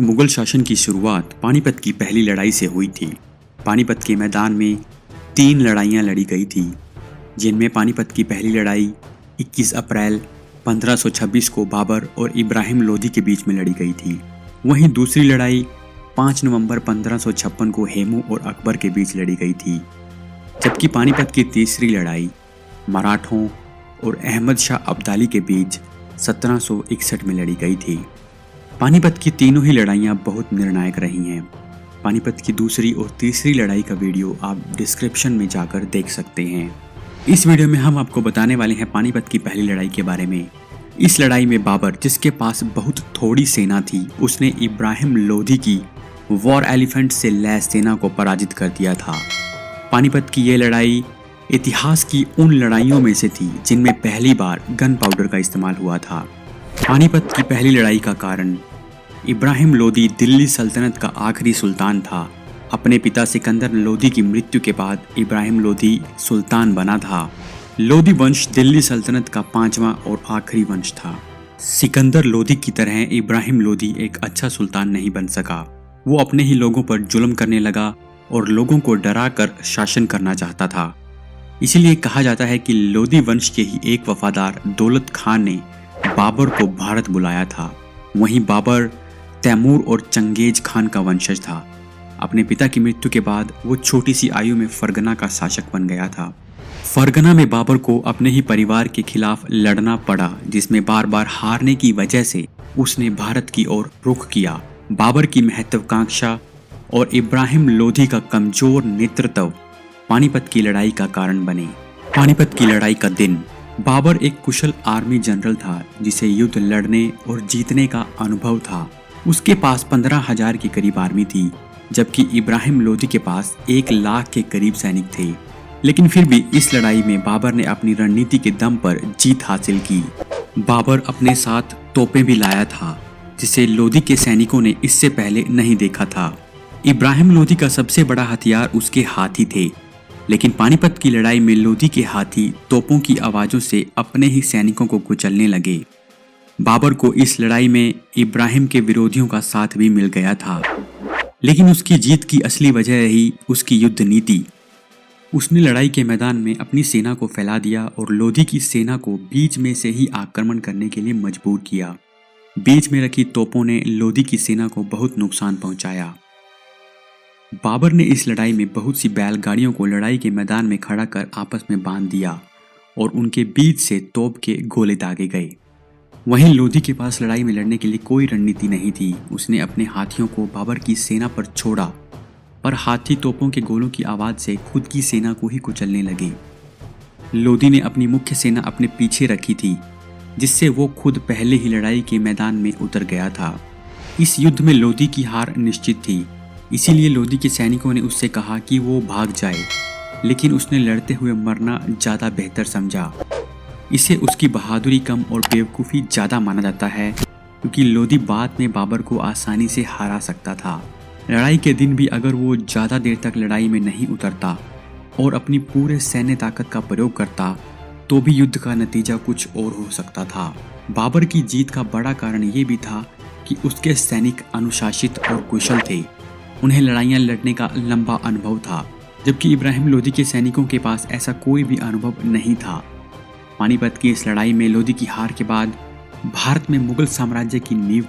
मुगल शासन की शुरुआत पानीपत की पहली लड़ाई से हुई थी। पानीपत के मैदान में 3 लड़ाइयाँ लड़ी गई थी, जिनमें पानीपत की पहली लड़ाई 21 अप्रैल 1526 को बाबर और इब्राहिम लोदी के बीच में लड़ी गई थी। वहीं दूसरी लड़ाई 5 नवंबर 1556 को हेमू और अकबर के बीच लड़ी गई थी, जबकि पानीपत की तीसरी लड़ाई मराठों और अहमद शाह अब्दाली के बीच 1761 में लड़ी गई थी। पानीपत की तीनों ही लड़ाइयाँ बहुत निर्णायक रही हैं। पानीपत की दूसरी और तीसरी लड़ाई का वीडियो आप डिस्क्रिप्शन में जाकर देख सकते हैं। इस वीडियो में हम आपको बताने वाले हैं पानीपत की पहली लड़ाई के बारे में। इस लड़ाई में बाबर, जिसके पास बहुत थोड़ी सेना थी, उसने इब्राहिम लोदी की वॉर एलिफेंट से लैस सेना को पराजित कर दिया था। पानीपत की ये लड़ाई इतिहास की उन लड़ाइयों में से थी जिनमें पहली बार गन पाउडर का इस्तेमाल हुआ था। पानीपत की पहली लड़ाई का कारण इब्राहिम लोदी दिल्ली सल्तनत का आखिरी सुल्तान था। अपने पिता सिकंदर लोदी की मृत्यु के बाद इब्राहिम लोदी सुल्तान बना था। लोदी वंश दिल्ली सल्तनत का 5वां और आखिरी वंश था। सिकंदर लोदी की तरह इब्राहिम लोदी एक अच्छा सुल्तान नहीं बन सका। वो अपने ही लोगों पर जुल्म करने लगा और लोगों को डरा कर शासन करना चाहता था। इसीलिए कहा जाता है कि लोदी वंश के ही एक वफादार दौलत खान ने बाबर को भारत बुलाया था। वहीं बाबर तैमूर और चंगेज खान का वंशज था। अपने पिता की मृत्यु के बाद वो छोटी सी आयु में फरगना का शासक बन गया था। फरगना में बाबर को अपने ही परिवार के खिलाफ लड़ना पड़ा, जिसमें बार बार हारने की वजह से उसने भारत की ओर रुख किया। बाबर की महत्वाकांक्षा और इब्राहिम लोदी का कमजोर नेतृत्व पानीपत की लड़ाई का कारण बने। पानीपत की लड़ाई का दिन। बाबर एक कुशल आर्मी जनरल था, जिसे युद्ध लड़ने और जीतने का अनुभव था। उसके पास 15,000 के करीब आर्मी थी, जबकि इब्राहिम लोदी के पास 1 लाख के करीब सैनिक थे। लेकिन फिर भी इस लड़ाई में बाबर ने अपनी रणनीति के दम पर जीत हासिल की। बाबर अपने साथ तोपें भी लाया था, जिसे लोदी के सैनिकों ने इससे पहले नहीं देखा था। इब्राहिम लोदी का सबसे बड़ा हथियार उसके हाथी थे, लेकिन पानीपत की लड़ाई में लोदी के हाथी तोपों की आवाजों से अपने ही सैनिकों को कुचलने लगे। बाबर को इस लड़ाई में इब्राहिम के विरोधियों का साथ भी मिल गया था, लेकिन उसकी जीत की असली वजह रही उसकी युद्ध नीति। उसने लड़ाई के मैदान में अपनी सेना को फैला दिया और लोदी की सेना को बीच में से ही आक्रमण करने के लिए मजबूर किया। बीच में रखी तोपों ने लोदी की सेना को बहुत नुकसान पहुंचाया। बाबर ने इस लड़ाई में बहुत सी बैलगाड़ियों को लड़ाई के मैदान में खड़ा कर आपस में बांध दिया और उनके बीच से तोप के गोले दागे गए। वहीं लोदी के पास लड़ाई में लड़ने के लिए कोई रणनीति नहीं थी। उसने अपने हाथियों को बाबर की सेना पर छोड़ा, पर हाथी तोपों के गोलों की आवाज से खुद की सेना को ही कुचलने लगे। लोदी ने अपनी मुख्य सेना अपने पीछे रखी थी, जिससे वो खुद पहले ही लड़ाई के मैदान में उतर गया था। इस युद्ध में लोदी की हार निश्चित थी, इसीलिए लोदी के सैनिकों ने उससे कहा कि वो भाग जाए, लेकिन उसने लड़ते हुए मरना ज़्यादा बेहतर समझा। इसे उसकी बहादुरी कम और बेवकूफ़ी ज़्यादा माना जाता है, क्योंकि लोदी बाद में बाबर को आसानी से हरा सकता था। लड़ाई के दिन भी अगर वो ज़्यादा देर तक लड़ाई में नहीं उतरता और अपनी पूरे सैन्य ताकत का प्रयोग करता, तो भी युद्ध का नतीजा कुछ और हो सकता था। बाबर की जीत का बड़ा कारण ये भी था कि उसके सैनिक अनुशासित और कुशल थे। उन्हें लड़ाइयाँ लड़ने का लंबा अनुभव था, जबकि इब्राहिम लोदी के सैनिकों के पास ऐसा कोई भी अनुभव नहीं था। पानीपत की इस लड़ाई में लोदी की हार के बाद भारत में मुगल साम्राज्य की नींव